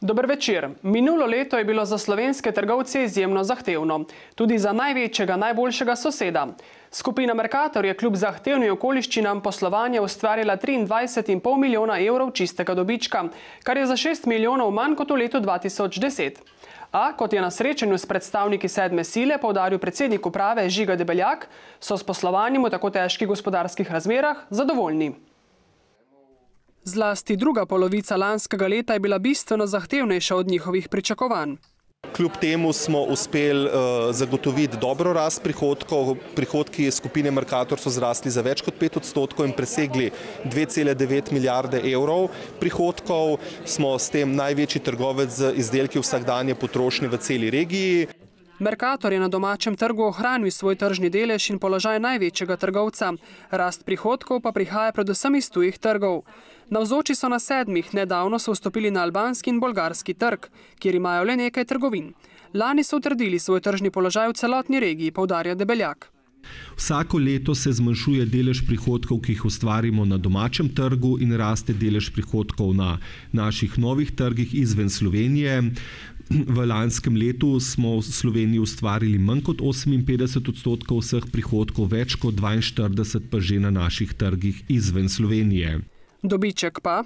Dober večer. Minulo leto je bilo za slovenske trgovce izjemno zahtevno. Tudi za največjega, najboljšega soseda. Skupina Mercator je kljub zahtevnim okoliščinam poslovanja ustvarila 23,5 milijona evrov čistega dobička, kar je za 6 milijonov manj kot v letu 2010. A, kot je na srečanju s predstavniki sedme sile poudaril predsednik uprave Žiga Debeljak, so s poslovanjem v tako težkih gospodarskih razmerah zadovoljni. Zlasti druga polovica lanskega leta je bila bistveno zahtevnejša od njihovih pričakovanj. Kljub temu smo uspeli zagotoviti dobro rast prihodkov. Prihodki skupine Mercator so zrasli za več kot 5% in presegli 2,9 milijarde evrov. Prihodkov smo s tem največji trgovec z izdelki vsakdanje potrošnje v celi regiji. Mercator je na domačem trgu ohranil svoj tržni delež in položaj največjega trgovca. Rast prihodkov pa prihaja predvsem iz tujih trgov. Navzoči so na sedmih, nedavno so vstopili na albanski in bolgarski trg, kjer imajo le nekaj trgovin. Lani so utrdili svoj tržni položaj v celotni regiji, poudarja Debeljak. Vsako leto se zmanjšuje delež prihodkov, ki jih ustvarimo na domačem trgu, in raste delež prihodkov na naših novih trgih izven Slovenije. V lanskem letu smo v Sloveniji ustvarili manj kot 58% vseh prihodkov, več kot 42% pa že na naših trgih izven Slovenije. Dobiček pa?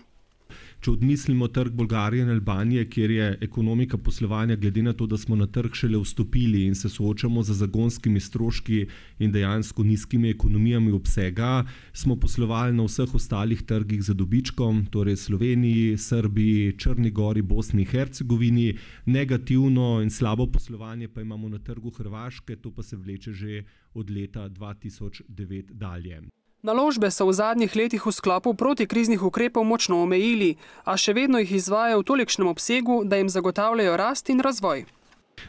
Če odmislimo trg Bolgarije in Albanije, kjer je ekonomika poslovanja glede na to, da smo na trg šele vstopili in se soočamo z zagonskimi stroški in dejansko nizkimi ekonomijami obsega, smo poslovali na vseh ostalih trgih za dobičkom, torej Sloveniji, Srbiji, Črni Gori, Bosni in Hercegovini. Negativno in slabo poslovanje pa imamo na trgu Hrvaške, to pa se vleče že od leta 2009 dalje. Naložbe so v zadnjih letih v sklopu protikriznih ukrepov močno omejili, a še vedno jih izvajajo v tolikšnem obsegu, da jim zagotavljajo rast in razvoj.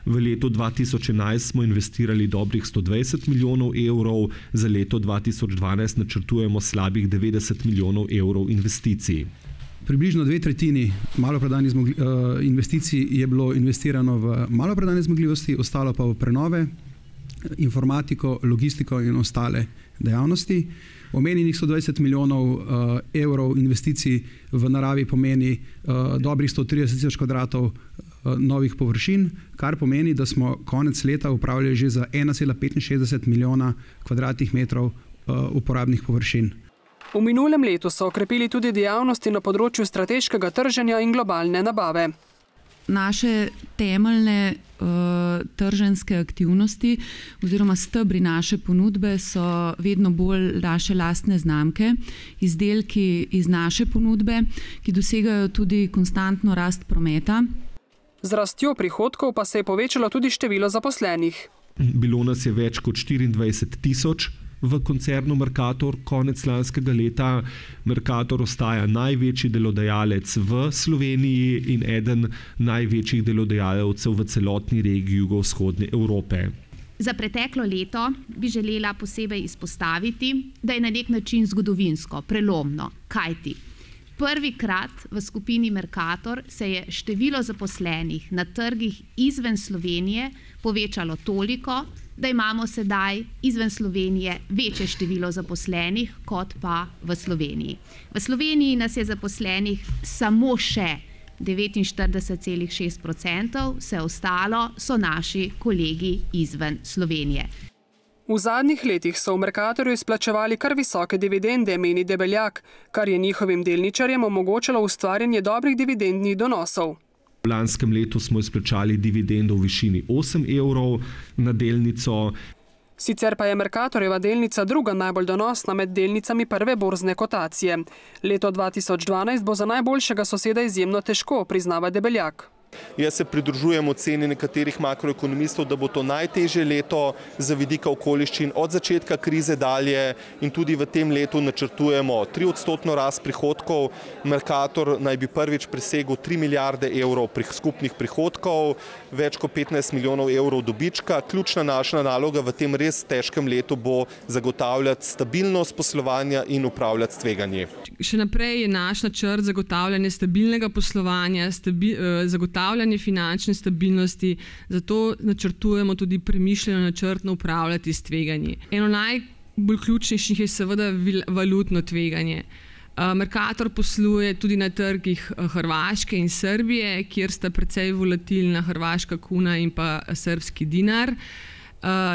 V letu 2011 smo investirali dobrih 120 milijonov evrov, za leto 2012 načrtujemo slabih 90 milijonov evrov investicij. Približno 2/3 maloprodajnih investicij je bilo investirano v maloprodajne zmogljivosti, ostalo pa v prenove, informatiko, logistiko in ostale dejavnosti. Omenjenih 120 milijonov evrov investicij v naravi pomeni dobrih 130 tisoč kvadratov novih površin, kar pomeni, da smo konec leta upravljali že za 1,65 milijona kvadratnih metrov uporabnih površin. V minulem letu so okrepili tudi dejavnosti na področju strateškega trženja in globalne nabave. Naše temeljne trženjske aktivnosti oziroma stebri naše ponudbe so vedno bolj naše lastne znamke, izdelki iz naše ponudbe, ki dosegajo tudi konstantno rast prometa. Z rastjo prihodkov pa se je povečalo tudi število zaposlenih. Bilo nas je več kot 24 tisoč v koncernu Mercator konec lanskega leta. Mercator ostaja največji delodajalec v Sloveniji in eden največjih delodajalcev v celotni regiji jugovzhodne Evrope. Za preteklo leto bi želela posebej izpostaviti, da je na nek način zgodovinsko, prelomno. Kajti prvikrat v skupini Mercator se je število zaposlenih na trgih izven Slovenije povečalo toliko, da imamo sedaj izven Slovenije večje število zaposlenih kot pa v Sloveniji. V Sloveniji nas je zaposlenih samo še 49,6%, vse ostalo so naši kolegi izven Slovenije. V zadnjih letih so v Mercatorju izplačevali kar visoke dividende, meni Debeljak, kar je njihovim delničarjem omogočalo ustvarjanje dobrih dividendnih donosov. V lanskem letu smo izplačali dividendo v višini 8 evrov na delnico. Sicer pa je Mercatorjeva delnica druga najbolj donosna med delnicami prve borzne kotacije. Leto 2012 bo za najboljšega soseda izjemno težko, priznava Debeljak. Jaz se pridružujem oceni nekaterih makroekonomistov, da bo to najtežje leto za vidika okoliščin od začetka krize dalje in tudi v tem letu načrtujemo 3% rast prihodkov. Mercator naj bi prvič presegel 3 milijarde evrov skupnih prihodkov, več kot 15 milijonov evrov dobička. Ključna naša naloga v tem res težkem letu bo zagotavljati stabilnost poslovanja in upravljati s tveganji. Še naprej je naš načrt zagotavljanje stabilnega poslovanja, zagotavljanje finančne stabilnosti, zato načrtujemo tudi premišljeno načrtno upravljati s tveganji. Eno najbolj ključnejših je seveda valutno tveganje. Mercator posluje tudi na trgih Hrvaške in Srbije, kjer sta precej volatilna hrvaška kuna in pa srbski dinar.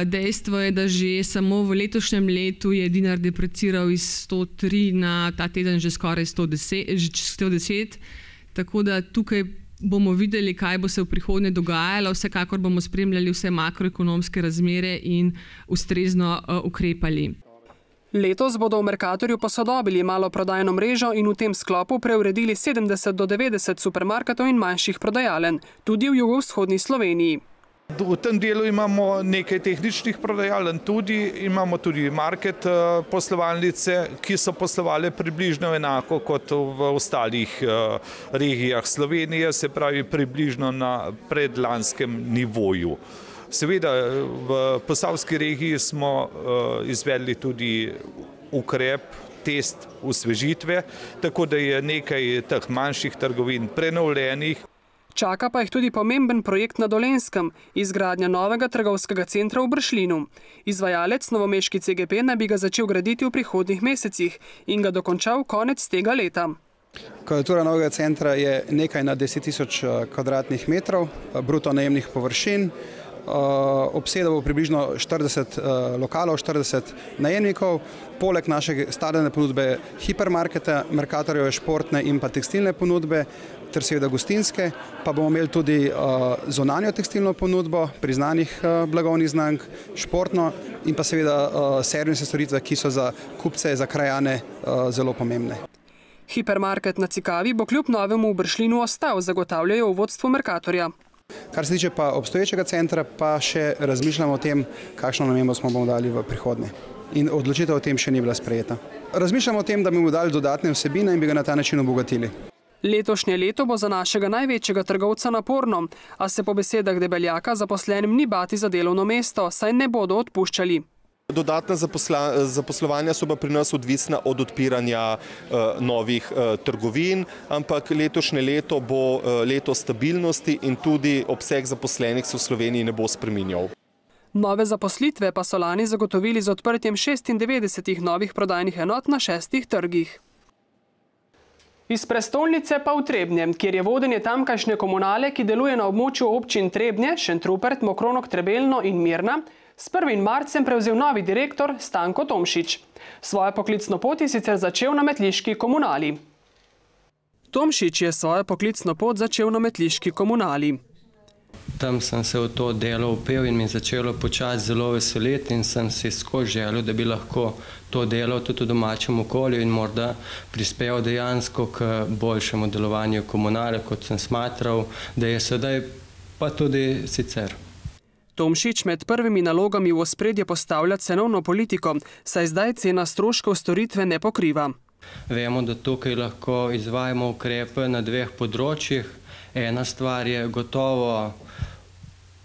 Dejstvo je, da že samo v letošnjem letu je dinar depreciral iz 103 na ta teden že skoraj 110. Tako da tukaj bomo videli, kaj bo se v prihodnje dogajalo. Vsekakor bomo spremljali vse makroekonomske razmere in ustrezno ukrepali. Letos bodo v Mercatorju posodobili maloprodajno mrežo in v tem sklopu preuredili 70 do 90 supermarketov in manjših prodajaln, tudi v jugovzhodni Sloveniji. V tem delu imamo nekaj tehničnih prodajaln, imamo tudi market poslovalnice, ki so poslovale približno enako kot v ostalih regijah Slovenije, se pravi približno na predlanskem nivoju. Seveda v posavski regiji smo izvedli tudi ukrep, test osvežitve, tako da je nekaj teh manjših trgovin prenovljenih. Čaka pa jih tudi pomemben projekt na Dolenjskem, izgradnja novega trgovskega centra v Bršljinu. Izvajalec novomeški CGP naj bi ga začel graditi v prihodnjih mesecih in ga dokončal konec tega leta. Kvadratura novega centra je nekaj na 10.000 kvadratnih metrov bruto najemnih površin. Obseda bo približno 40 lokalov, 40 najemnikov. Poleg naše standardne ponudbe hipermarketa, Mercatorjeve športne in pa tekstilne ponudbe, ter seveda gostinske, pa bomo imeli tudi zunanjo tekstilno ponudbo priznanih blagovnih znamk, športno in pa seveda servisne storitve, ki so za kupce, za krajane zelo pomembne. Hipermarket na Cikavi bo kljub novemu v Bršljinu ostal, zagotavljajo v vodstvu Mercatorja. Kar se tiče pa obstoječega centra, pa še razmišljamo o tem, kakšno namembo smo bomo dali v prihodnje. In odločitev o tem še ni bila sprejeta. Razmišljamo o tem, da bi mu dali dodatne vsebine in bi ga na ta način obogatili. Letošnje leto bo za našega največjega trgovca naporno, a se po besedah Debeljaka zaposlenim ni bati za delovno mesto, saj ne bodo odpuščali. Dodatna zaposlovanja so pa pri nas odvisna od odpiranja novih trgovin, ampak letošnje leto bo leto stabilnosti in tudi obseg zaposlenih se v Sloveniji ne bo spreminjal. Nove zaposlitve pa so lani zagotovili z odprtjem 96 novih prodajnih enot na 6 trgih. Iz prestolnice pa v Trebnje, kjer je vodenje tamkajšnje komunale, ki deluje na območju občin Trebnje, Šentrupert, Mokronog, Trebelno in Mirna, s 1. marcem prevzel novi direktor Stanko Tomšič. Svojo poklicno pot je sicer začel na metliški komunali. Tomšič je svojo poklicno pot začel na metliški komunali. Tam sem se v to delo upel in mi začelo počasi zelo veseliti in sem si skozi želel, da bi lahko to delal tudi v domačem okolju in morda prispeval dejansko k boljšemu delovanju komunale, kot sem smatral, da je sedaj, pa tudi sicer. Tomšič med prvimi nalogami v ospredje postavlja cenovno politiko, saj zdaj cena stroškov storitve ne pokriva. Vemo, da tukaj lahko izvajamo ukrepe na 2 področjih. Ena stvar je gotovo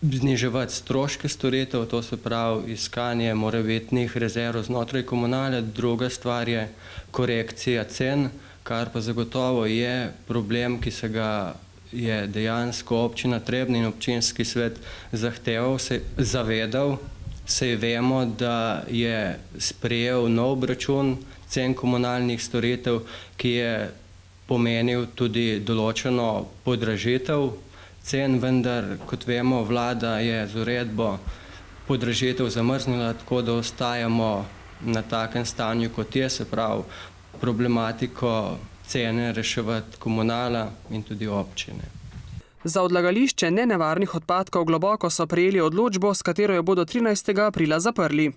zniževati stroške storitev, to se pravi iskanje morebitnih rezerv znotraj komunale. Druga stvar je korekcija cen, kar pa zagotovo je problem, ki se ga je dejansko občina Trebnje in občinski svet zavedal. Saj vemo, da je sprejel nov obračun cen komunalnih storitev, ki je pomenil tudi določeno podražitev cen, vendar, kot vemo, vlada je z uredbo podražitev zamrznila, tako da ostajamo na takem stanju, kot je, se pravi problematiko cene reševati komunala in tudi občine. Za odlagališče nenevarnih odpadkov Globoko so prejeli odločbo, s katero jo bodo 13. aprila zaprli.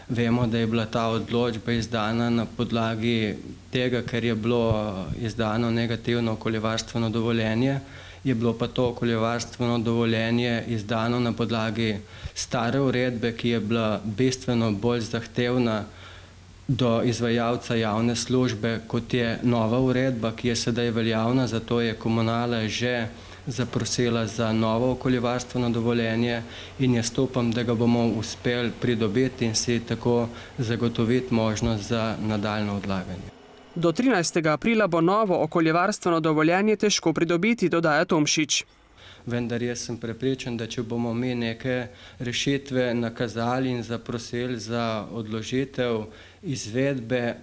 Vemo, da je bila ta odločba izdana na podlagi tega, ker je bilo izdano negativno okoljevarstveno dovoljenje. Je bilo pa to okoljevarstveno dovoljenje izdano na podlagi stare uredbe, ki je bila bistveno bolj zahtevna do izvajalca javne službe, kot je nova uredba, ki je sedaj veljavna, zato je komunala že zaprosila za novo okoljevarstveno dovoljenje in jaz upam, da ga bomo uspeli pridobiti in si tako zagotoviti možnost za nadaljno odlaganje. Do 13. aprila bo novo okoljevarstveno dovoljenje težko pridobiti, dodaja Tomšič. Vendar jaz sem prepričan, da če bomo mi neke rešitve nakazali in zaprosili za odložitev izvedbe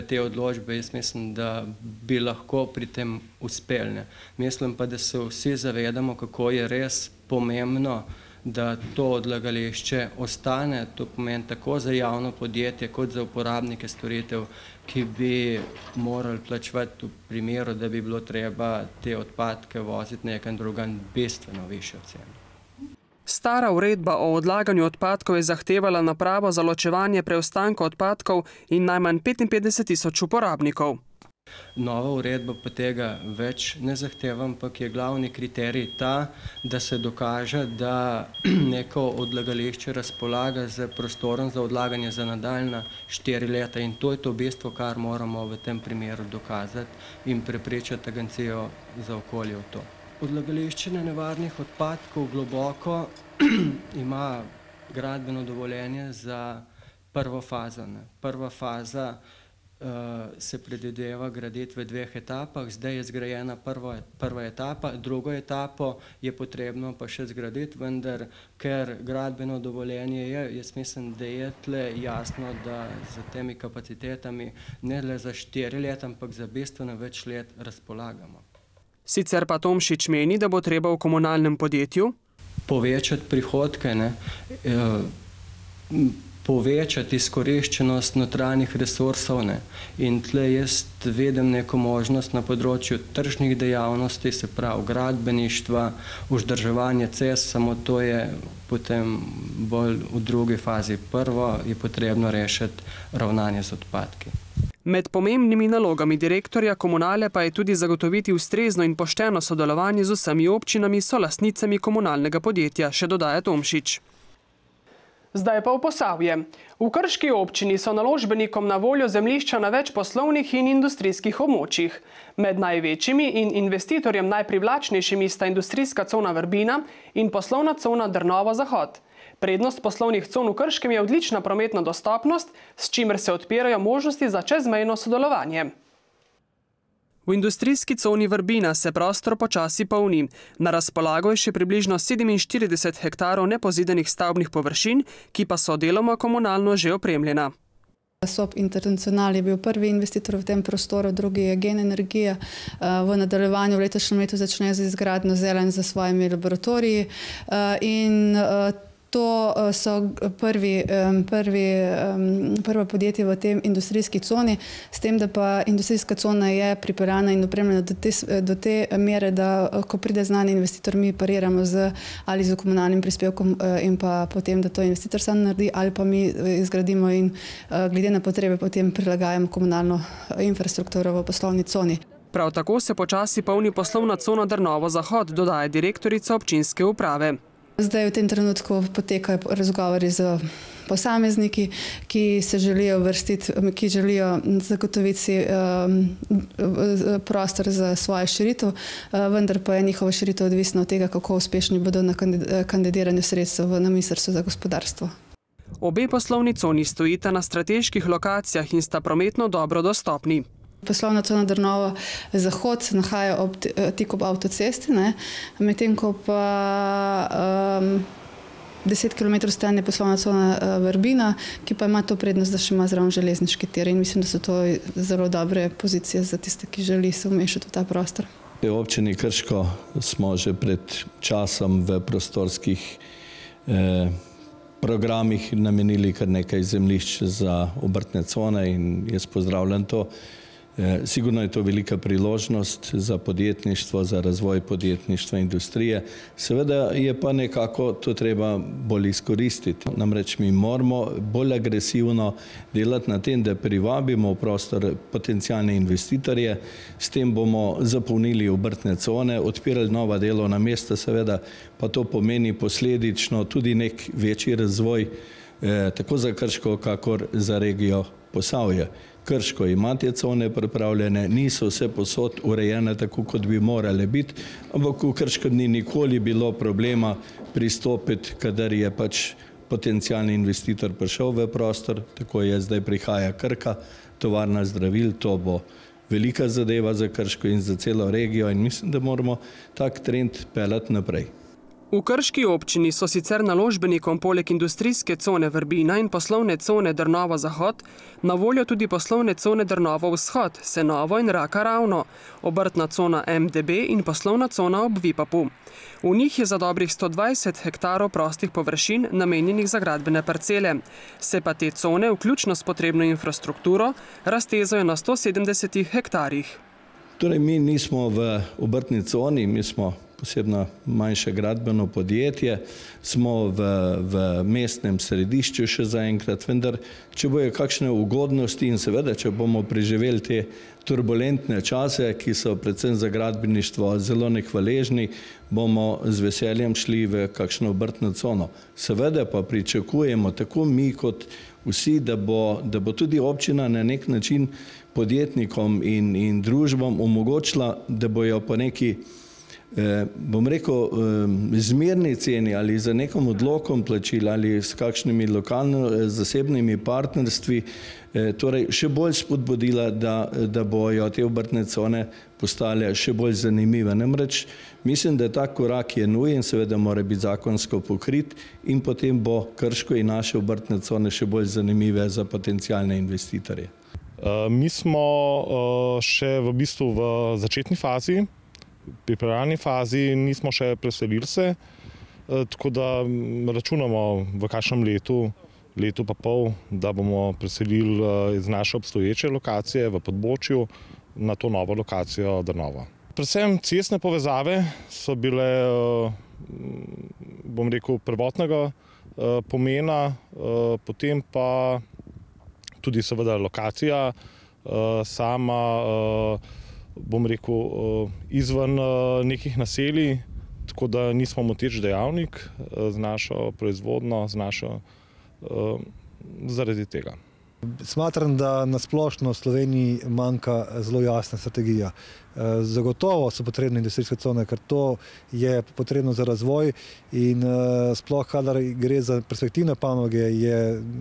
te odločbe, jaz mislim, da bi lahko pri tem uspeli. Mislim pa, da se vsi zavedamo, kako je res pomembno, da to odlagališče ostane. To pomeni tako za javno podjetje, kot za uporabnike storitev, ki bi morali plačevati v primeru, da bi bilo treba te odpadke voziti nekam drugam bistveno višjo ceno. Stara uredba o odlaganju odpadkov je zahtevala napravo za ločevanje preostanka odpadkov in najmanj 55.000 uporabnikov. Nova uredba pa tega več ne zahteva, ampak je glavni kriterij ta, da se dokaže, da neko odlagališče razpolaga z prostorom za odlaganje za nadaljnja 4 leta in to je to bistvo, kar moramo v tem primeru dokazati in prepričati Agencijo za okolje v to. Odlagališče nevarnih odpadkov Globoko ima gradbeno dovoljenje za prvo fazo. Prva faza se predvideva graditi v 2 etapah, zdaj je zgrajena prva etapa, drugo etapo je potrebno pa še zgraditi, vendar ker gradbeno dovoljenje je, jaz mislim, da je tle jasno, da z temi kapacitetami ne le za 4 leta, ampak za bistveno več let razpolagamo. Sicer pa Tomšič meni, da bo treba v komunalnem podjetju povečati prihodke, povečati izkoriščenost notranjih resursov in tle jaz vidim neko možnost na področju tržnih dejavnosti, se pravi gradbeništva, vzdrževanje cest, samo to je potem bolj v drugi fazi. Prvo je potrebno rešiti ravnanje z odpadki. Med pomembnimi nalogami direktorja komunale pa je tudi zagotoviti ustrezno in pošteno sodelovanje z vsemi občinami solastnicami komunalnega podjetja, še dodaja Tomšič. Zdaj pa v Posavje. V Krški občini so naložbenikom na voljo zemljišča na več poslovnih in industrijskih območjih. Med največjimi in investitorjem najprivlačnejšimi sta industrijska cona Vrbina in poslovna cona Drnovo-Zahod. Prednost poslovnih con v Krškem je odlična prometna dostopnost, s čimer se odpirajo možnosti za čezmejno sodelovanje. V industrijski coni Vrbina se prostor počasi polni. Na razpolago je še približno 47 hektarov nepozidanih stavbnih površin, ki pa so deloma komunalno že opremljena. SOP International je bil prvi investitor v tem prostoru, drugi je Gen Energija. V nadaljevanju v letošnjem letu začne z izgradnjo Zelen za svojimi laboratoriji in to so prvo podjetje v tem industrijski coni, s tem, da pa industrijska cona je pripeljana in opremljena do te mere, da ko pride znani investitor, mi pariramo ali z komunalnim prispevkom in pa potem, da to investitor sam naredi, ali pa mi izgradimo in glede na potrebe potem prilagajamo komunalno infrastrukturo v poslovni coni. Prav tako se počasi polni poslovna cona Drnovo-Zahod, dodaja direktorica občinske uprave. Zdaj v tem trenutku potekajo razgovori z posamezniki, ki se želijo ki želijo zagotoviti si prostor za svojo širitev, vendar pa je njihova širitev odvisna od tega, kako uspešni bodo na kandidiranju sredstev na Ministrstvu za gospodarstvo. Obe poslovni coni stojita na strateških lokacijah in sta prometno dobro dostopni. Poslovna cona Drnovo-Zahod se nahaja tik ob avtocesti, medtem ko pa 10 km stran je poslovna cona Vrbina, ki pa ima to prednost, da še ima zraven železniški tir in mislim, da so to zelo dobre pozicije za tiste, ki želi se umešati v ta prostor. V občini Krško smo že pred časom v prostorskih programih namenili kar nekaj zemljišč za obrtne cone in jaz pozdravljam to. Sigurno je to velika priložnost za podjetništvo, za razvoj podjetništva, industrije. Seveda je pa nekako to treba bolj izkoristiti. Namreč mi moramo bolj agresivno delati na tem, da privabimo v prostor potencijalne investitorje, s tem bomo zapolnili obrtne cone, odpirali nova delovna mesta, seveda pa to pomeni posledično tudi nek večji razvoj tako za Krško, kakor za regijo Posavje. Krško ima te cone pripravljene, niso vse posod urejene tako, kot bi morale biti, ampak v Krškem ni nikoli bilo problema pristopiti, kadar je pač potencijalni investitor prišel v prostor, tako je zdaj prihaja Krka, tovarna zdravil, to bo velika zadeva za Krško in za celo regijo in mislim, da moramo tak trend peljati naprej. V Krški občini so sicer naložbenikom poleg industrijske cone Vrbina in poslovne cone Drnovo Zahod na voljo tudi poslovne cone Drnovo Vzhod, Senovo in Raka Ravno, obrtna cona MDB in poslovna cona ob Vipapu. V njih je za dobrih 120 hektarov prostih površin namenjenih za gradbene parcele. Se pa te cone, vključno s potrebno infrastrukturo, raztezajo na 170 hektarjih. Torej, mi nismo v obrtni coni, mi smo posebno manjše gradbeno podjetje, smo v mestnem središču še zaenkrat, vendar če bojo kakšne ugodnosti in seveda, če bomo preživeli te turbulentne čase, ki so predvsem za gradbeništvo zelo nehvaležni, bomo z veseljem šli v kakšno obrtno cono. Seveda pa pričakujemo, tako mi kot vsi, da bo tudi občina na nek način podjetnikom in družbam omogočila, da bojo po neki, bom rekel, zmerni ceni ali za nekom odlokom plačil ali s kakšnimi lokalno-zasebnimi partnerstvi, torej še bolj spodbudila, da bojo te obrtne cone postale še bolj zanimive. Namreč mislim, da ta korak je nujen, seveda mora biti zakonsko pokrit in potem bo Krško in naše obrtne cone še bolj zanimive za potencialne investitorje. Mi smo še v bistvu v začetni fazi, pripravljalni fazi, nismo še preselili se, tako da računamo v kakšnem letu pa pol, da bomo preselili iz naše obstoječe lokacije v Podbočju na to novo lokacijo Drnovo. Predvsem cestne povezave so bile, bom rekel, prvotnega pomena, potem pa tudi seveda lokacija sama, bom rekel, izven nekih naselij, tako da nismo moteč dejavnik z našo proizvodnjo, zaradi tega. Smatram, da nasplošno v Sloveniji manjka zelo jasna strategija. Zagotovo so potrebne industrijske cone, ker to je potrebno za razvoj in sploh, kadar gre za perspektivne panoge, je,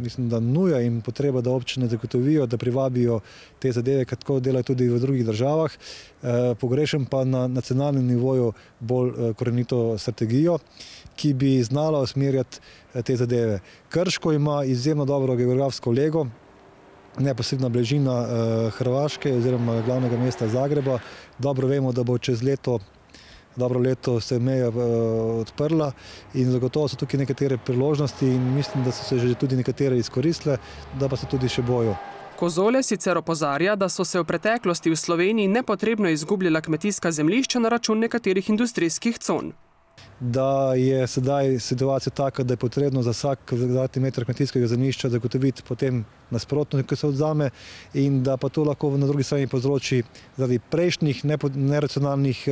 mislim, da nuja in potreba, da občine zagotovijo, da privabijo te zadeve, kot tako delajo tudi v drugih državah. Pogrešam pa na nacionalnem nivoju bolj korenito strategijo, ki bi znala usmerjati te zadeve. Krško ima izjemno dobro geografsko lego, neposredna bližina Hrvaške oziroma glavnega mesta Zagreba. Dobro vemo, da bo čez dobro leto se meja odprla in zagotovo so tukaj nekatere priložnosti in mislim, da so se že tudi nekatere izkoristile, da pa se tudi še bojo. Kozole sicer opozarja, da so se v preteklosti v Sloveniji nepotrebno izgubljala kmetijska zemljišča na račun nekaterih industrijskih con. Da je sedaj situacija taka, da je potrebno za vsak kvadratni meter kmetijskega zemljišča zagotoviti potem nasprotno, ko se odzame, in da pa to lahko na drugi strani povzroči zaradi prejšnjih neracionalnih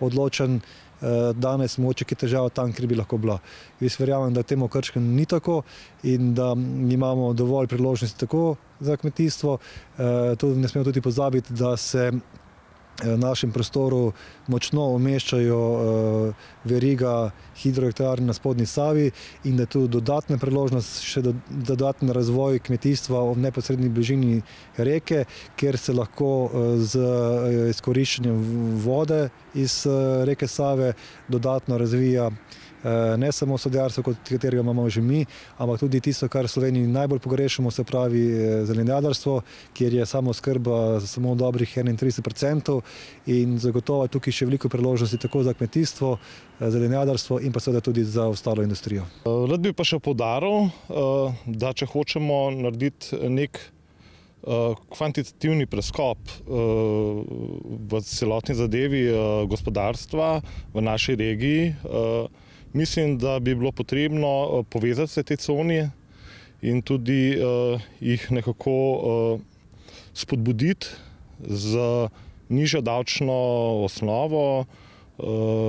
odločanj danes mogoče ki težava tam, kjer bi lahko bila. Jaz verjamem, da temu Krškem ni tako in da imamo dovolj priložnosti tako za kmetijstvo. To ne smemo tudi pozabiti, da se v našem prostoru močno umeščajo veriga hidroelektrarn na spodnji Savi in da je tu dodatna priložnost, še dodaten razvoj kmetijstva v neposredni bližini reke, kjer se lahko z izkoriščanjem vode iz reke Save dodatno razvija ne samo sadjarstvo, kot katerega imamo že mi, ampak tudi tisto, kar v Sloveniji najbolj pogrešamo, se pravi zelenjadarstvo, kjer je samooskrba samo dobrih 31% in zagotovo tukaj še veliko priložnosti tako za kmetijstvo, zelenjadarstvo in pa seveda tudi za ostalo industrijo. Rad bi pa še poudaril, da če hočemo narediti nek kvantitativni preskok v celotni zadevi gospodarstva v naši regiji, mislim, da bi bilo potrebno povezati vse te cone in tudi jih nekako spodbuditi z nižjo davčno osnovo,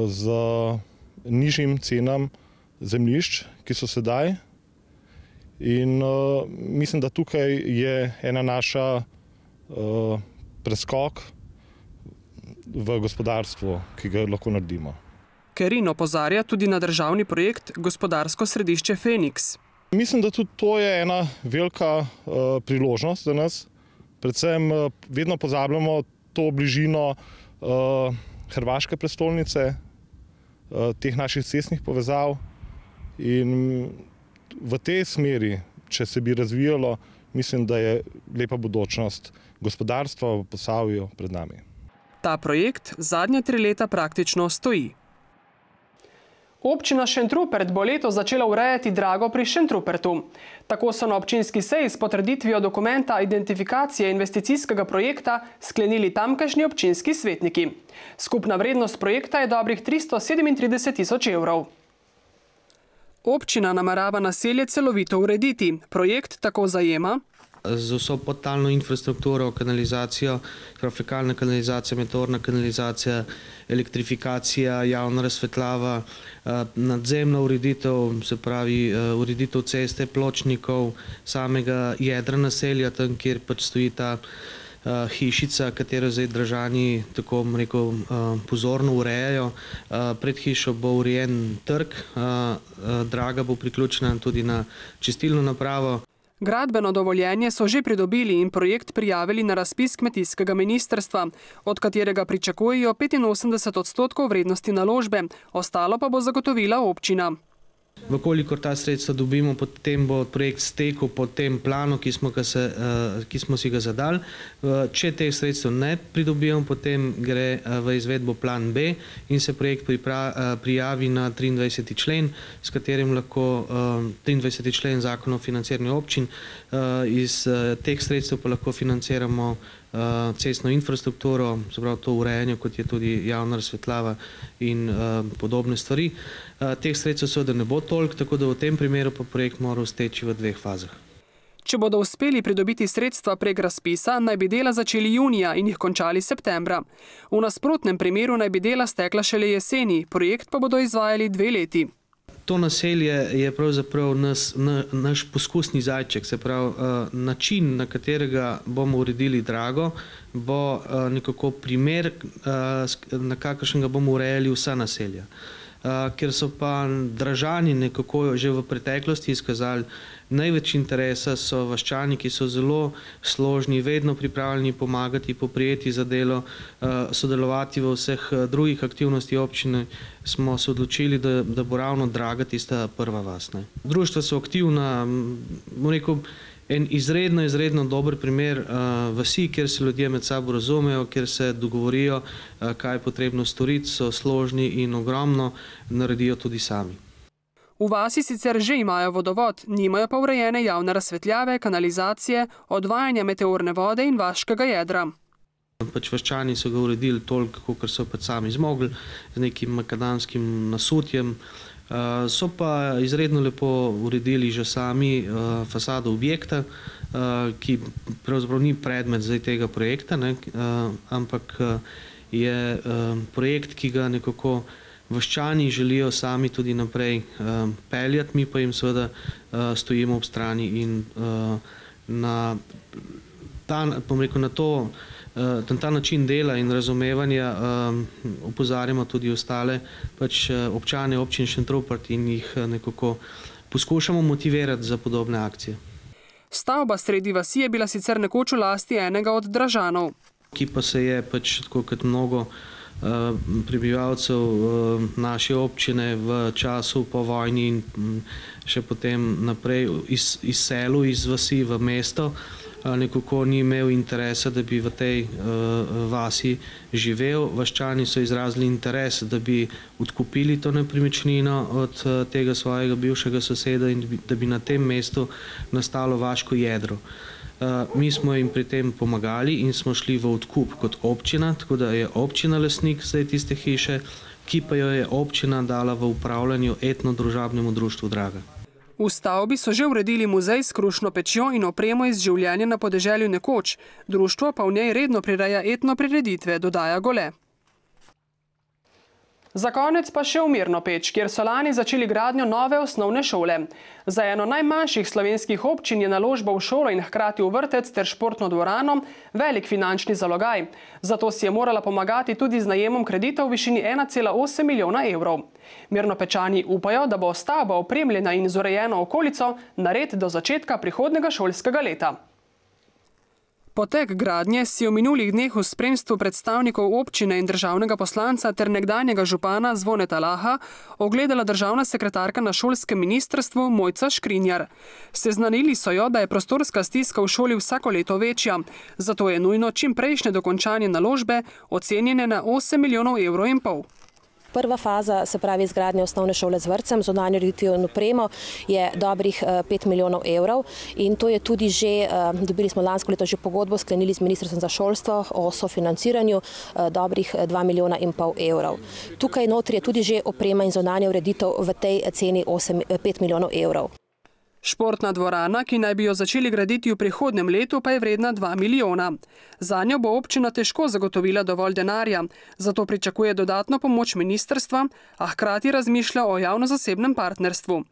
z nižjim cenam zemljišč, ki so sedaj. In mislim, da tukaj je ena naša preskok v gospodarstvu, ki ga lahko naredimo. Kerin opozarja tudi na državni projekt Gospodarsko središče Feniks. Mislim, da tudi to je ena velika priložnost za nas. Predvsem vedno pozabljamo to bližino hrvaške prestolnice, teh naših cestnih povezav in v tej smeri, če se bi razvijalo, mislim, da je lepa bodočnost gospodarstva v Posavju pred nami. Ta projekt zadnja 3 leta praktično stoji. Občina Šentrupert bo letos začela urejati drago pri Šentrupertu. Tako so na občinski seji s potrditvijo dokumenta identifikacije investicijskega projekta sklenili tamkajšnji občinski svetniki. Skupna vrednost projekta je dobrih 337 tisoč evrov. Občina namerava naselje celovito urediti. Projekt tako zajema z vso podtalno infrastrukturo, kanalizacijo, fekalna kanalizacija, meteorna kanalizacija, elektrifikacija, javna razsvetljava, nadzemna ureditev, se pravi ureditev ceste, pločnikov, samega jedra naselja, tam kjer pač stoji ta hišica, katero zdaj Držani tako rekel pozorno urejajo. Pred hišo bo urejen trg, draga bo priključena tudi na čistilno napravo. Gradbeno dovoljenje so že pridobili in projekt prijavili na razpis kmetijskega ministrstva, od katerega pričakujejo 85% vrednosti naložbe, ostalo pa bo zagotovila občina. Vkolikor ta sredstva dobimo, potem bo projekt stekel po tem planu, ki smo si ga zadali. Če teh sredstev ne pridobimo, potem gre v izvedbo plan B in se projekt prijavi na 23. člen, s katerim lahko 23. člen Zakona o financiranju občin. Iz teh sredstev pa lahko financiramo cestno infrastrukturo, se pravi to urejanje, kot je tudi javna razsvetljava in podobne stvari. Teh sredstev seveda ne bo toliko, tako da v tem primeru pa projekt mora steči v 2 fazah. Če bodo uspeli pridobiti sredstva prek razpisa, naj bi dela začeli junija in jih končali septembra. V nasprotnem primeru naj bi dela stekla šele jeseni, projekt pa bodo izvajali 2 leti. To naselje je pravzaprav naš poskusni zajček, se pravi način, na katerega bomo uredili drago, bo nekako primer, na kakršnega bomo urejali vsa naselja. Ker so pa Držani nekako že v preteklosti izkazali največ interesa, so vaščani, ki so zelo složni, vedno pripravljeni pomagati, poprijeti za delo, sodelovati v vseh drugih aktivnosti občine, smo se odločili, da bo ravno Draga tista prva vas. Društva so aktivna, bom rekel, en izredno dober primer vasi, kjer se ljudje med sabo razumejo, kjer se dogovorijo, kaj je potrebno storiti, so složni in ogromno naredijo tudi sami. V vasi sicer že imajo vodovod, nimajo pa urejene javne razsvetljave, kanalizacije, odvajanja meteorne vode in vaškega jedra. Pač vaščani so ga uredili toliko, kot so pač sami zmogli, z nekim makadamskim nasutjem. So pa izredno lepo uredili že sami fasado objekta, ki pravzaprav ni predmet zdaj tega projekta, ampak je projekt, ki ga nekako vaščani želijo sami tudi naprej peljati, mi pa jim seveda stojimo ob strani in na ta način dela in razumevanja opozarjamo tudi ostale občane občin Šentrupert in jih nekako poskušamo motivirati za podobne akcije. Stavba sredi vasi je bila sicer nekoč v lasti enega od Držanov. Ki pa se je tako kot mnogo prebivalcev naše občine v času po vojni in še potem naprej izselil iz vasi v mesto, nekako ni imel interesa, da bi v tej vasi živel. Vaščani so izrazili interes, da bi odkupili to nepremičnino od tega svojega bivšega soseda in da bi na tem mestu nastalo vaško jedro. Mi smo jim pri tem pomagali in smo šli v odkup kot občina, tako da je občina lastnik zdaj tiste hiše, ki pa jo je občina dala v upravljanju etno-družabnemu društvu Draga. V stavbi so že uredili muzej s krušno pečjo in opremo iz življenja na podeželju nekoč, društvo pa v njej redno prireja etno prireditve, dodaja Gole. Za konec pa še v Mirnopeč, kjer so lani začeli gradnjo nove osnovne šole. Za eno najmanjših slovenskih občin je naložba v šolo in hkrati v vrtec ter športno dvorano velik finančni zalogaj. Zato si je morala pomagati tudi z najemom kredita v višini 1,8 milijona evrov. Mirnopečani upajo, da bo stavba opremljena in z urejeno okolico nared do začetka prihodnjega šolskega leta. Potek gradnje si v minulih dneh v spremstvu predstavnikov občine in državnega poslanca ter nekdanjega župana Zvoneta Laha ogledala državna sekretarka na šolskem ministrstvu Mojca Škrinjar. Seznanili so jo, da je prostorska stiska v šoli vsako leto večja, zato je nujno čimprejšnje dokončanje naložbe ocenjene na 8,5 milijonov evrov. Prva faza, se pravi izgradnja osnovne šole z vrtcem, zunanjo ureditvijo in opremo, je dobrih 5 milijonov evrov in to je tudi že, dobili smo lansko leto že pogodbo, sklenili z Ministrstvom za šolstvo o sofinanciranju dobrih 2,5 milijona evrov. Tukaj notri je tudi že oprema in zunanja ureditev v tej ceni 5 milijonov evrov. Športna dvorana, ki naj bi jo začeli graditi v prihodnjem letu, pa je vredna 2 milijona. Zanjo bo občina težko zagotovila dovolj denarja, zato pričakuje dodatno pomoč ministrstva, a hkrati razmišlja o javno-zasebnem partnerstvu.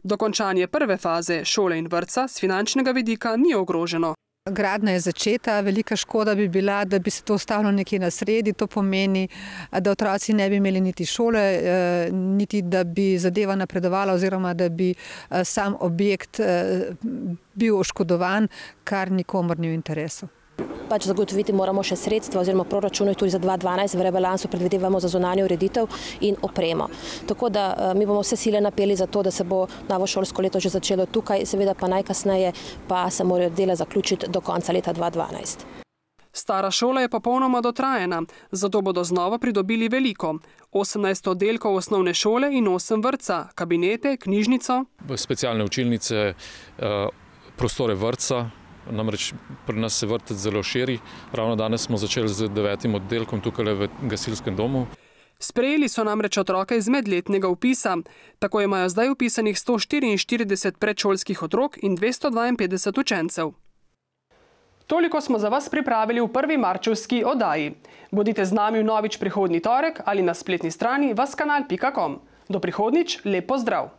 Dokončanje prve faze šole in vrtca s finančnega vidika ni ogroženo. Gradnja je začeta, velika škoda bi bila, da bi se to ostalo nekje na sredi. To pomeni, da otroci ne bi imeli niti šole, niti da bi zadeva napredovala oziroma da bi sam objekt bil oškodovan, kar nikomur ni v interesu. Zagotoviti moramo še sredstva oziroma proračune tudi za 2012, v rebalansu predvidevamo za zunanjo ureditev in opremo. Tako da mi bomo vse sile napeli za to, da se bo novo šolsko leto že začelo tukaj, seveda pa najkasneje pa se morajo dela zaključiti do konca leta 2012. Stara šola je popolnoma dotrajena, zato bodo znova pridobili veliko. 18 oddelkov osnovne šole in 8 vrtca, kabinete, knjižnico. Specialne učilnice, prostore vrtca. Namreč pri nas se vrtec zelo širi. Ravno danes smo začeli z 9. oddelkom tukaj v gasilskem domu. Sprejeli so namreč otroke iz medletnega vpisa. Tako imajo zdaj vpisanih 144 predšolskih otrok in 252 učencev. Toliko smo za vas pripravili v prvi marčevski oddaji. Bodite z nami vnovič prihodnji torek ali na spletni strani vaskanal.com. Do prihodnjič, lep pozdrav!